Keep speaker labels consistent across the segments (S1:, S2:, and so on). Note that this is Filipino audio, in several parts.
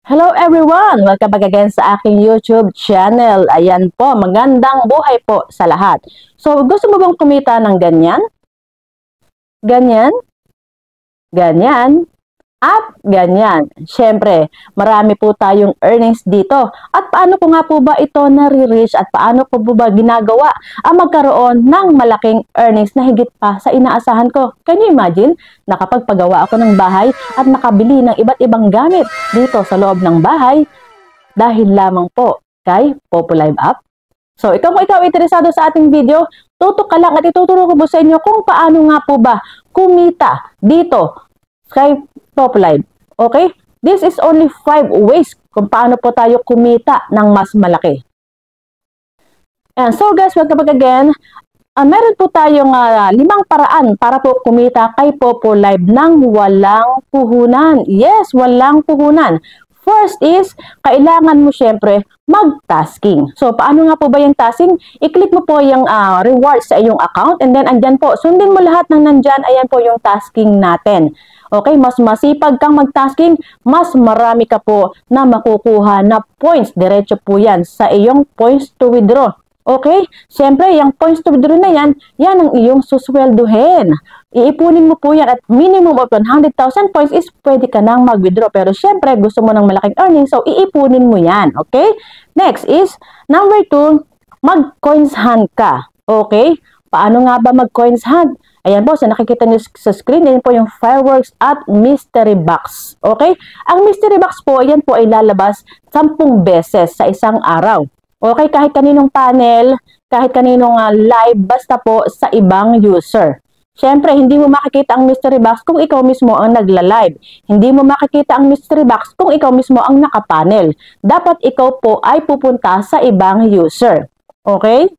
S1: Hello everyone! Welcome back again sa aking YouTube channel. Ayan po, magandang buhay po sa lahat. So, gusto mo bang kumita ng ganyan? Ganyan? Ganyan? At ganyan. Siyempre, marami po tayong earnings dito. At paano ko nga po ba ito nare-reach at paano ko po ba ginagawa ang magkaroon ng malaking earnings na higit pa sa inaasahan ko? Can you imagine? Nakapagpagawa ako ng bahay at nakabili ng iba't ibang gamit dito sa loob ng bahay dahil lamang po kay Popolive app. So, kung ikaw interesado sa ating video, tutok ka lang at ituturo ko po sa inyo kung paano nga po ba kumita dito kay Popolive. Okay? This is only 5 ways kung paano po tayo kumita ng mas malaki. And so guys, welcome back again. Meron po tayong 5 paraan para po kumita kay Popolive ng walang puhunan. Yes, walang puhunan. First is, kailangan mo syempre mag-tasking. So, paano nga po ba yung tasking? I-click mo po yung rewards sa iyong account and then andyan po, sundin mo lahat ng nandyan, ayan po yung tasking natin. Okay, mas masipag kang mag-tasking, mas marami ka po na makukuha na points. Diretso po yan sa iyong points to withdraw. Okay? Siyempre, yung points to withdraw na yan, yan ang iyong susweldohin. Iipunin mo po yan at minimum of 100,000 points is pwede ka nang mag-withdraw. Pero siyempre, gusto mo ng malaking earnings, so iipunin mo yan. Okay? Next is, number 2, mag-coins hunt ka. Okay? Paano nga ba mag-coins hunt? Ayan po, sa nakikita nyo sa screen, yan po yung fireworks at mystery box. Okay? Ang mystery box po, yan po ay lalabas 10 beses sa isang araw. Okay? Kahit kaninong panel, kahit kaninong live, basta po sa ibang user. Siyempre, hindi mo makikita ang mystery box kung ikaw mismo ang nagla-live. Hindi mo makikita ang mystery box kung ikaw mismo ang nakapanel. Dapat ikaw po ay pupunta sa ibang user. Okay?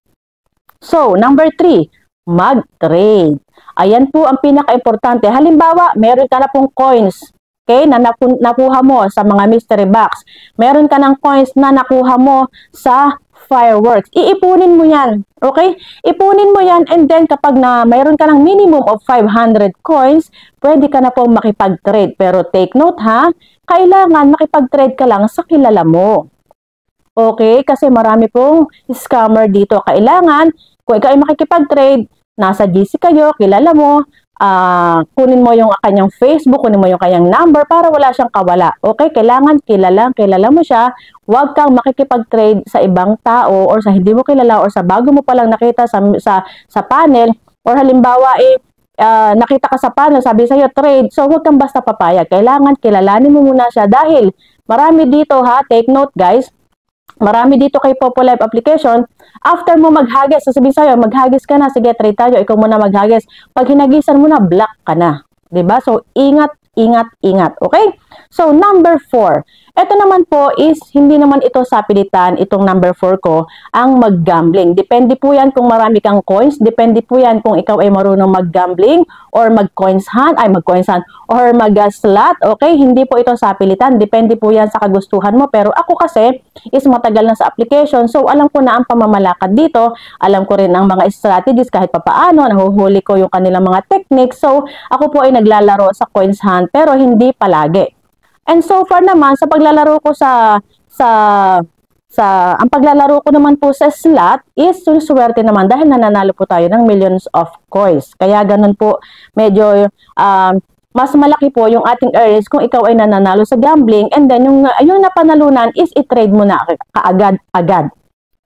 S1: So, number 3, mag-trade. Ayan po ang pinaka-importante. Halimbawa, meron ka na pong coins, okay, na nakuha mo sa mga mystery box. Meron ka ng coins na nakuha mo sa fireworks. Iipunin mo yan. Okay? Ipunin mo yan and then kapag na mayroon ka ng minimum of 500 coins, pwede ka na pong makipag-trade. Pero take note ha, kailangan makipag-trade ka lang sa kilala mo. Okay? Kasi marami pong scammer dito. Kailangan, kung ikaw ay makikipag-trade, nasa GC kayo, kilala mo, kunin mo yung kanyang Facebook, kunin mo yung kanyang number para wala siyang kawala. Okay? Kailangan kilala mo siya. Huwag kang makikipag-trade sa ibang tao or sa hindi mo kilala or sa bago mo palang nakita sa panel or halimbawa nakita ka sa panel, sabi sa'yo trade, so huwag kang basta papayag. Kailangan kilalanin mo muna siya dahil marami dito ha, take note guys, marami dito kay Popolive application. After mo maghagis, sasabihin sa'yo, maghagis ka na, sige, try tayo, ikaw muna maghagis. Pag hinagisan mo na, block ka na. Diba? So, ingat, okay? So, number 4. Ito naman po is, hindi naman ito sa pilitan, itong number 4 ko, ang mag-gambling. Depende po yan kung marami kang coins, depende po yan kung ikaw ay marunong mag-gambling, or mag-coins hunt, or mag-slot, okay? Hindi po ito sa pilitan, depende po yan sa kagustuhan mo. Pero ako kasi, is matagal na sa application, so alam ko na ang pamamalakad dito, alam ko rin ang mga strategies kahit papaano, nahuhuli ko yung kanilang mga techniques, so ako po ay naglalaro sa coins hunt, pero hindi palagi. And so far naman, sa paglalaro ko ang paglalaro ko naman po sa slot is suwerte naman dahil nananalo po tayo ng millions of coins. Kaya ganun po, medyo mas malaki po yung ating earnings kung ikaw ay nananalo sa gambling and then yung napanalunan is i-trade mo na kaagad-agad.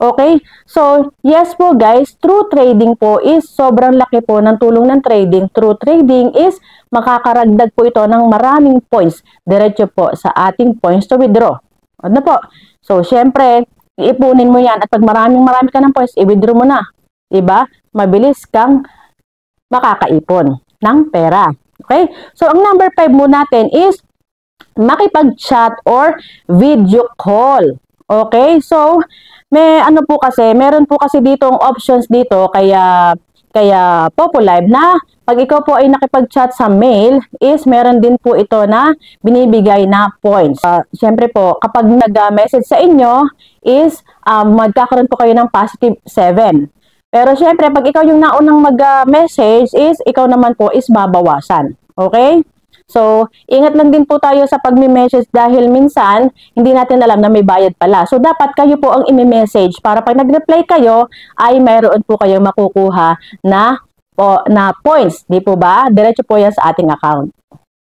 S1: Okay? So, yes po guys, true trading po is sobrang laki po ng tulong ng trading. True trading is makakaragdag po ito ng maraming points diretso po sa ating points to withdraw. Ano po? So, syempre, iipunin mo yan at pag marami ka ng points, i-withdraw mo na. Diba? Mabilis kang makakaipon ng pera. Okay? So, ang number 5 mo natin is makipag-chat or video call. Okay? So, meron po kasi ditong options dito kaya Popolive na pag ikaw po ay nakipag-chat sa mail is meron din po ito na binibigay na points. Siyempre po kapag nag-message sa inyo is magkakaroon po kayo ng positive 7. Pero siyempre pag ikaw yung naunang mag-message is ikaw naman po is babawasan. Okay? So, ingat lang din po tayo sa pagme-message dahil minsan, hindi natin alam na may bayad pala. So, dapat kayo po ang imi-message para pag nag-reply kayo, ay mayroon po kayong makukuha na points. Di po ba? Diretso po yan sa ating account.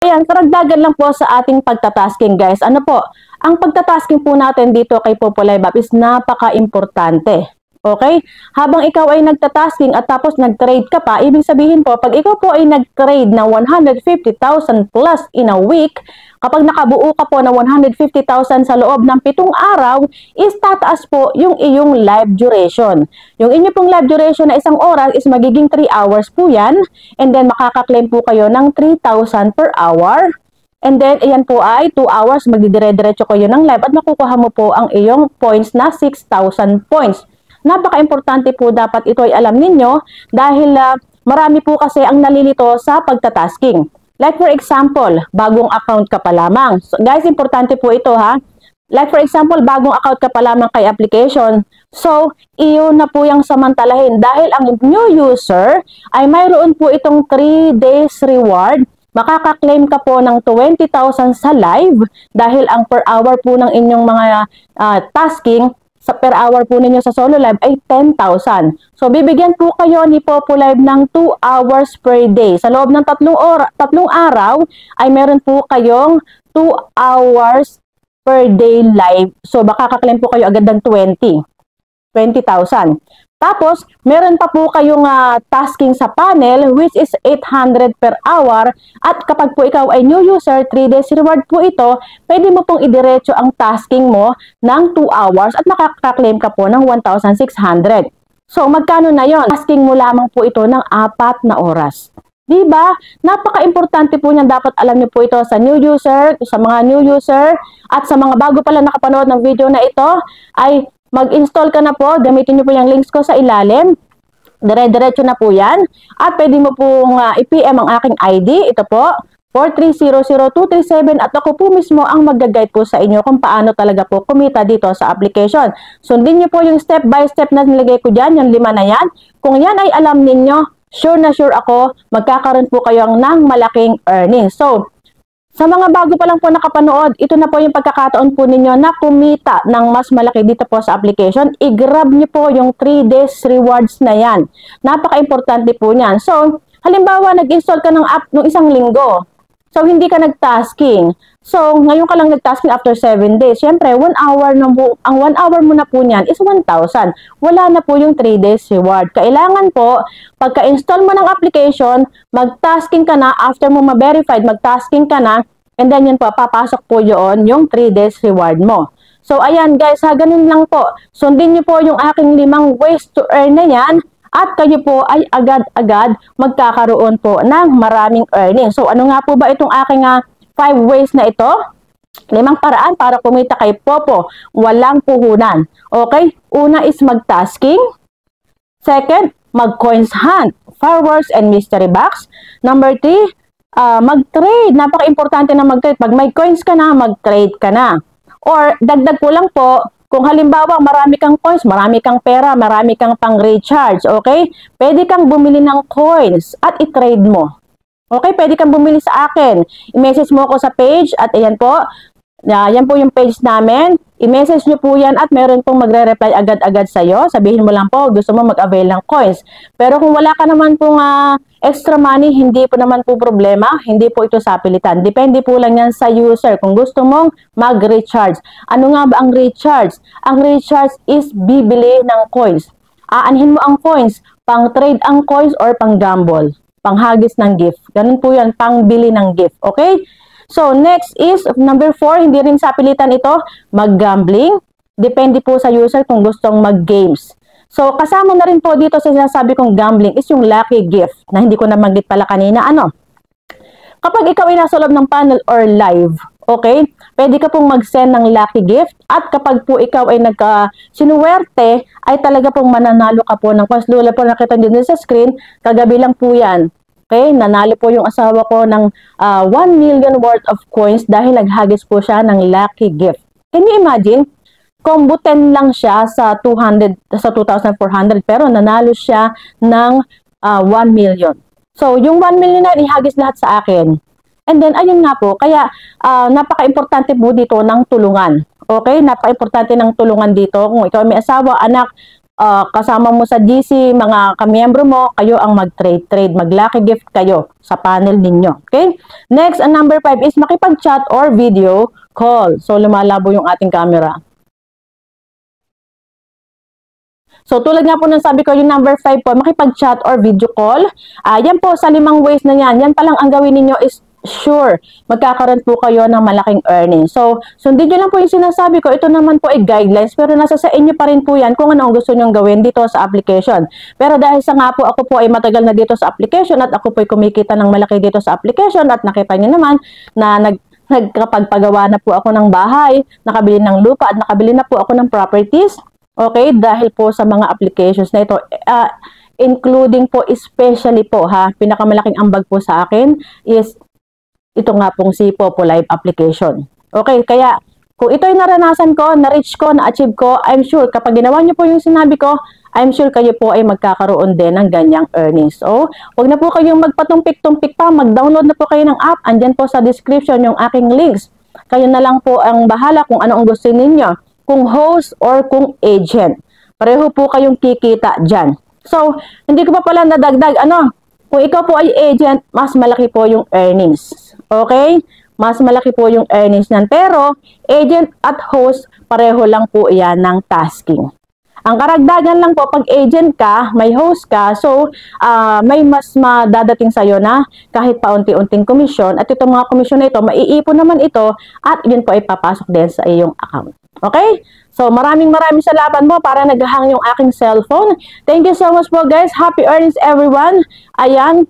S1: Ayan, karagdagan lang po sa ating pagtatasking guys. Ano po? Ang pagtatasking po natin dito kay Popo Live App is napaka-importante. Okay? Habang ikaw ay nagtatasking at tapos nag-trade ka pa, ibig sabihin po, pag ikaw po ay nag-trade ng 150,000 plus in a week, kapag nakabuo ka po ng 150,000 sa loob ng 7 araw, is tataas po yung iyong live duration. Yung inyo pong live duration na 1 oras is magiging 3 hours po yan, and then makaka-claim po kayo ng 3,000 per hour. And then, ayan po ay 2 hours, magdidire-diretso kayo ng live at makukuha mo po ang iyong points na 6,000 points. Napaka-importante po dapat ito ay alam ninyo dahil marami po kasi ang nalilito sa pagtatasking. Like for example, bagong account ka pa lamang. So, guys, importante po ito ha. Like for example, bagong account ka pa lamang kay application. So, iyon na po yung samantalahin dahil ang new user ay mayroon po itong 3 days reward. Makaka-claim ka po ng 20,000 sa live dahil ang per hour po ng inyong mga tasking sa per hour po ninyo sa solo live ay 10,000. So, bibigyan po kayo ni Popo Live ng 2 hours per day. Sa loob ng 3 araw, ay meron po kayong 2 hours per day live. So, baka kaklaim po kayo agad ng 20,000. Tapos, meron pa po kayong tasking sa panel which is 800 per hour at kapag po ikaw ay new user, 3 days reward po ito, pwede mo pong idiretso ang tasking mo ng 2 hours at makaka-claim ka po ng 1,600. So, magkano na yon? Tasking mo lamang po ito ng 4 na oras. Diba? Napaka-importante po niyan. Dapat alam niyo po ito sa new user, sa mga new user at sa mga bago pala nakapanood ng video na ito ay mag-install ka na po, gamitin niyo po yung links ko sa ilalim. Dire-diretso na po yan. At pwede mo pong i-PM ang aking ID. Ito po, 4300237 at ako po mismo ang mag-guide po sa inyo kung paano talaga po kumita dito sa application. Sundin niyo po yung step by step na nilagay ko dyan, yung 5 na yan. Kung yan ay alam ninyo, sure na sure ako, magkakaroon po kayo ng malaking earnings. So, sa mga bago pa lang po nakapanood, ito na po yung pagkakataon po ninyo na kumita ng mas malaki dito po sa application. I-grab niyo po yung 3 days rewards na yan. Napaka-importante po niyan. So, halimbawa, nag-install ka ng app ng 1 linggo. So, hindi ka nag-tasking. So, ngayon ka lang nag-tasking after 7 days. Siyempre, 1 hour na po, ang 1 hour mo na po niyan is 1,000. Wala na po yung 3 days reward. Kailangan po, pagka-install mo ng application, mag-tasking ka na. After mo ma-verified, mag-tasking ka na. And then yun po, papasok po yun yung 3 days reward mo. So, ayan guys, ganun lang po. Sundin niyo po yung aking 5 ways to earn na yan. At kayo po ay agad-agad magkakaroon po ng maraming earnings. So, ano nga po ba itong aking 5 ways na ito? 5 paraan para kumita kay Popo. Walang puhunan. Okay? Una is mag-tasking. Second, mag-coins hunt. Fireworks and mystery box. Number 3, mag-trade. Napaka-importante na mag-trade. Pag may coins ka na, mag-trade ka na. Or, dagdag ko lang po, kung halimbawa marami kang coins, marami kang pera, marami kang pang-recharge, okay? Pwede kang bumili ng coins at i-trade mo. Okay? Pwede kang bumili sa akin. I-message mo ako sa page at ayan po. Yan po yung page namin. I-message nyo po yan at meron pong magre-reply agad-agad sa'yo. Sabihin mo lang po, gusto mo mag-avail ng coins. Pero kung wala ka naman pong extra money, hindi po naman po problema. Hindi po ito sapilitan. Depende po lang yan sa user kung gusto mong mag-recharge. Ano nga ba ang recharge? Ang recharge is bibili ng coins. Aanhin mo ang coins, pang-trade ang coins or pang-gamble. Panghagis ng gift. Ganun po yan, pang-bili ng gift. Okay? So, next is, number 4, hindi rin sapilitan ito, mag-gambling. Depende po sa user kung gustong mag-games. So, kasama na rin po dito sa sinasabi kong gambling is yung lucky gift na hindi ko nabanggit pala kanina. Kapag ikaw ay nasa loob ng panel or live, okay, pwede ka pong mag-send ng lucky gift at kapag po ikaw ay sinuwerte, ay talaga pong mananalo ka po ng coins. Lula po nakita nyo sa screen, kagabi lang po yan. Okay, nanalo po yung asawa ko ng 1 million worth of coins dahil naghagis po siya ng lucky gift. Can you imagine? Combo 10 lang siya sa 2,400 pero nanalo siya ng 1 million. So, yung 1 million na ihagis lahat sa akin. And then, ayun nga po, kaya napaka-importante po dito ng tulungan. Okay? Napaka-importante ng tulungan dito. Kung ikaw may asawa, anak, kasama mo sa GC, mga kamiyembro mo, kayo ang mag-trade, mag-lucky gift kayo sa panel ninyo. Okay? Next, ang number 5 is makipag-chat or video call. So, lumalabo yung ating camera. So, tulad nga po ng sabi ko, yung number 5 po, makipag-chat or video call. Yan po, sa 5 ways na yan. Yan pa lang ang gawin ninyo is sure, magkakaroon po kayo ng malaking earnings. So, sundin nyo lang po yung sinasabi ko. Ito naman po ay guidelines, pero nasa sa inyo pa rin po yan kung ano ang gusto nyong gawin dito sa application. Pero dahil sa nga po, ako po ay matagal na dito sa application at ako po ay kumikita ng malaki dito sa application at nakita nyo naman na nagkapagpagawa na po ako ng bahay, nakabili ng lupa at nakabili na po ako ng properties. Okay, dahil po sa mga applications na ito, including po, especially po pinakamalaking ambag po sa akin is ito nga pong si Popo Live application. Okay, kaya kung ito ay naranasan ko, na-reach ko, na-achieve ko, I'm sure kapag ginawa niyo po yung sinabi ko, I'm sure kayo po ay magkakaroon din ng ganyang earnings. So, huwag na po kayong magpatumpik-tumpik pa, mag-download na po kayo ng app. Andyan po sa description yung aking links. Kayo na lang po ang bahala kung ano ang gusto ninyo. Kung host or kung agent. Pareho po kayong kikita dyan. So, hindi ko pa pala nadagdag. Kung ikaw po ay agent, mas malaki po yung earnings. Okay? Mas malaki po yung earnings nan. Pero, agent at host, pareho lang po yan ng tasking. Ang karagdagan lang po, pag agent ka, may host ka, so may mas madadating sa'yo na kahit paunti-unting komisyon. At itong mga komisyon na ito, maiipon naman ito at yun po ay papasok din sa iyong account. Okay? So, maraming salamat po para naghahang yung aking cellphone. Thank you so much po guys. Happy earnings everyone. Ayan,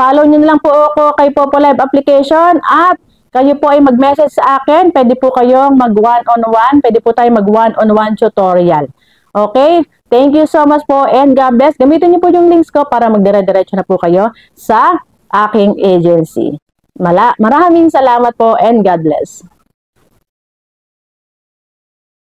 S1: follow nyo na lang po ako kay Popo Live application at kayo po ay mag-message sa akin. Pwede po kayong mag-one-on-one. Pwede po tayo mag-one-on-one tutorial. Okay? Thank you so much po and God bless. Gamitin niyo po yung links ko para magdire-diretso na po kayo sa aking agency. Maraming salamat po and God bless.